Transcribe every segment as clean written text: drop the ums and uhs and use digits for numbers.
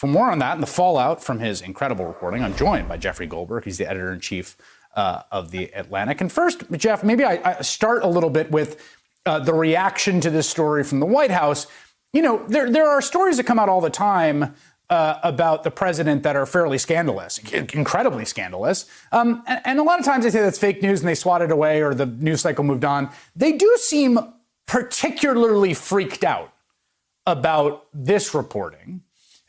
For more on that and the fallout from his incredible reporting, I'm joined by Jeffrey Goldberg. He's the editor-in-chief of The Atlantic. And first, Jeff, maybe I start a little bit with the reaction to this story from the White House. You know, there are stories that come out all the time about the president that are fairly scandalous, incredibly scandalous. And a lot of times they say that's fake news and they swat it away or the news cycle moved on. They do seem particularly freaked out about this reporting.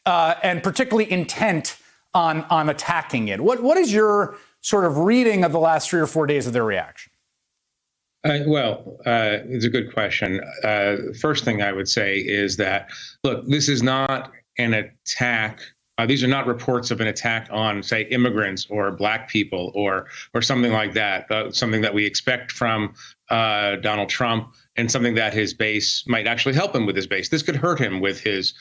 And particularly intent on attacking it. What is your sort of reading of the last 3 or 4 days of their reaction? It's a good question. First thing I would say is that, look, this is not an attack. These are not reports of an attack on, say, immigrants or black people or something like that. Something that we expect from Donald Trump, and something that his base might actually help him with his base. This could hurt him with his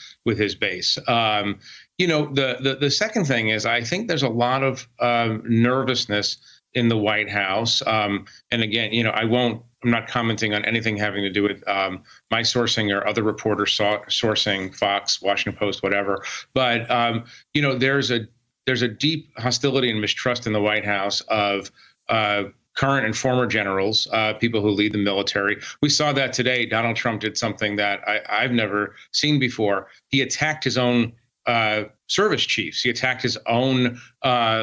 base. You know, the second thing is I think there's a lot of nervousness in the White House. And again, you know, I'm not commenting on anything having to do with my sourcing or other reporters sourcing, Fox, Washington Post, whatever. But you know, there's a deep hostility and mistrust in the White House of current and former generals, people who lead the military. We saw that today. Donald Trump did something that I've never seen before. He attacked his own service chiefs. He attacked his own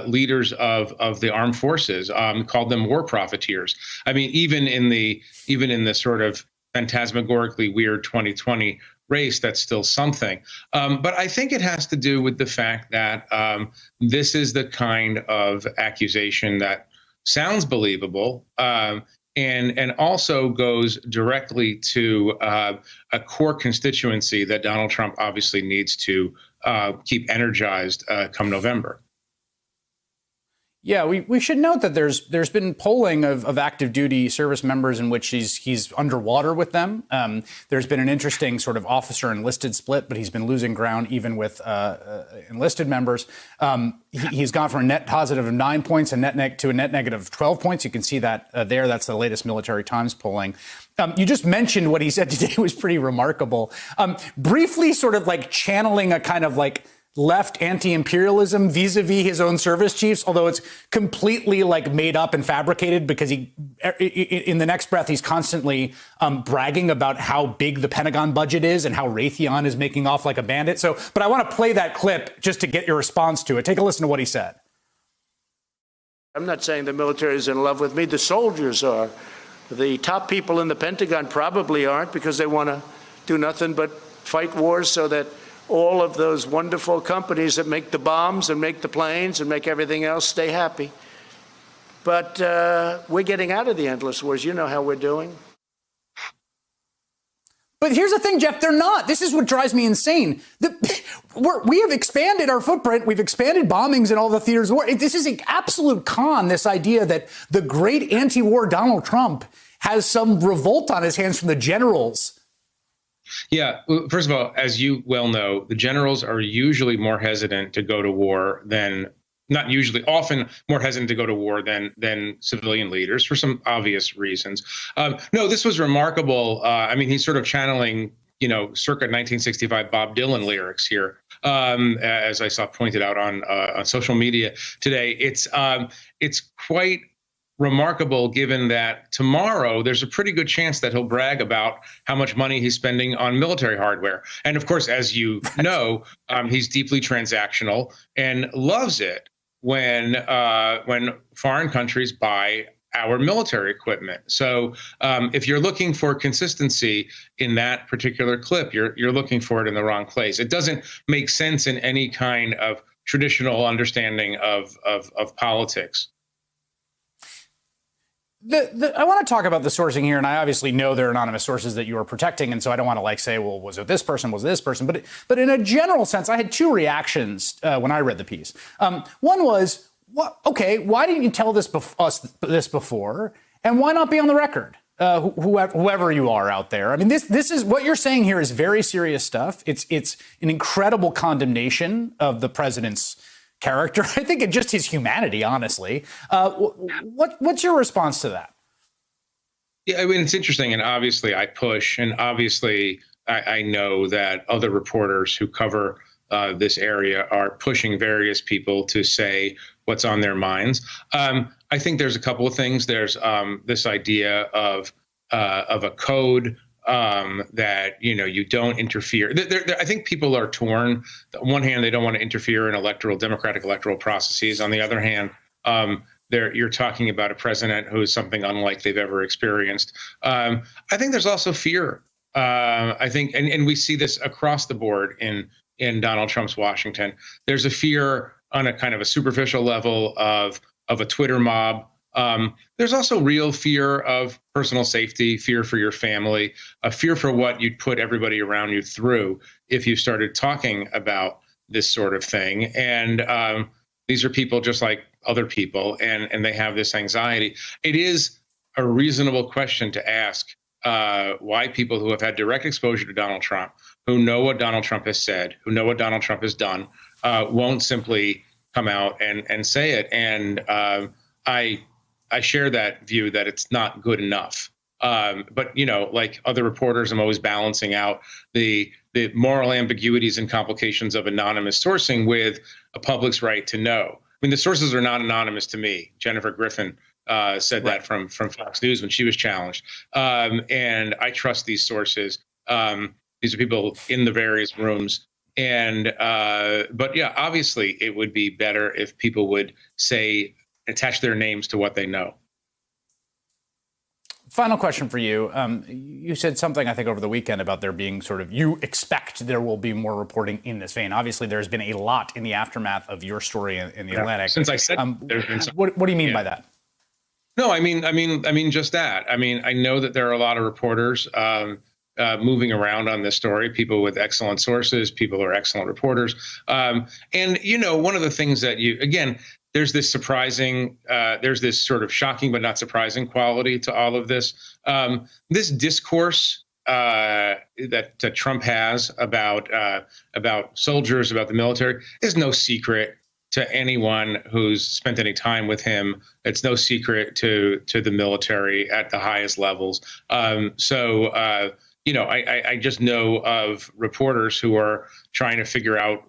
leaders of the armed forces, called them war profiteers. I mean, even in the sort of phantasmagorically weird 2020 race, that's still something. But I think it has to do with the fact that this is the kind of accusation that sounds believable, and also goes directly to a core constituency that Donald Trump obviously needs to keep energized come November. Yeah, we should note that there's been polling of active duty service members in which he's underwater with them. There's been an interesting sort of officer enlisted split, but he's been losing ground even with enlisted members. He's gone from a net positive of 9 points to a net negative of 12 points. You can see that there. That's the latest Military Times polling. You just mentioned what he said today was pretty remarkable. Briefly sort of like channeling a kind of like left anti-imperialism vis-a-vis his own service chiefs, although it's completely like made up and fabricated because in the next breath, he's constantly bragging about how big the Pentagon budget is and how Raytheon is making off like a bandit. But I want to play that clip just to get your response to it. Take a listen to what he said. I'm not saying the military is in love with me. The soldiers are. The top people in the Pentagon probably aren't, because they want to do nothing but fight wars so that all of those wonderful companies that make the bombs and make the planes and make everything else stay happy. But we're getting out of the endless wars. You know how we're doing. But here's the thing, Jeff, they're not. This is what drives me insane. We have expanded our footprint. We've expanded bombings in all the theaters of war. This is an absolute con, this idea that the great anti-war Donald Trump has some revolt on his hands from the generals. Yeah. Well, first of all, as you well know, the generals are usually more hesitant to go to war than, not usually, often more hesitant to go to war than civilian leaders for some obvious reasons. No, this was remarkable. I mean, he's sort of channeling, you know, circa 1965 Bob Dylan lyrics here, as I saw pointed out on social media today. It's quite remarkable, given that tomorrow there's a pretty good chance that he'll brag about how much money he's spending on military hardware. And of course, as you know, he's deeply transactional and loves it when foreign countries buy our military equipment. So if you're looking for consistency in that particular clip, you're looking for it in the wrong place. It doesn't make sense in any kind of traditional understanding of politics. I want to talk about the sourcing here, and I obviously know they're anonymous sources that you are protecting, and so I don't want to like say, well, was it this person, was it this person? But in a general sense, I had two reactions when I read the piece. One was, okay, why didn't you tell us this before, and why not be on the record? Whoever you are out there. I mean, this is what you're saying here is very serious stuff. It's an incredible condemnation of the president's character. I think it just his humanity, honestly. What's your response to that? Yeah, I mean, it's interesting. And obviously I push, and obviously I know that other reporters who cover this area are pushing various people to say what's on their minds. I think there's a couple of things. There's this idea of a code that you don't interfere. I think people are torn. On one hand, they don't want to interfere in democratic electoral processes. On the other hand, you're talking about a president who is something unlike they've ever experienced. I think there's also fear. I think, and we see this across the board in Donald Trump's Washington. There's a fear on a kind of a superficial level of a Twitter mob. There's also real fear of personal safety, fear for your family, a fear for what you'd put everybody around you through if you started talking about this sort of thing. And these are people just like other people, and they have this anxiety. It is a reasonable question to ask why people who have had direct exposure to Donald Trump, who know what Donald Trump has said, who know what Donald Trump has done, won't simply come out and say it. And I share that view that it's not good enough. But, like other reporters, I'm always balancing out the moral ambiguities and complications of anonymous sourcing with a public's right to know. I mean, the sources are not anonymous to me. Jennifer Griffin said that from Fox News when she was challenged. And I trust these sources. These are people in the various rooms. And but yeah, obviously it would be better if people would attach their names to what they know. Final question for you. You said something, I think, over the weekend about there being you expect there will be more reporting in this vein. Obviously, there's been a lot in the aftermath of your story in the Atlantic. Since I said there's been some. What do you mean by that? No, I mean just that. I mean, I know that there are a lot of reporters moving around on this story, people with excellent sources, people who are excellent reporters. And, one of the things that there's this there's this sort of shocking but not surprising quality to all of this. This discourse that Trump has about soldiers, about the military, is no secret to anyone who's spent any time with him. It's no secret to the military at the highest levels. I just know of reporters who are trying to figure out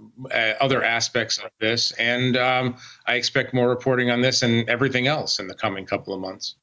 other aspects of this, and I expect more reporting on this and everything else in the coming couple of months.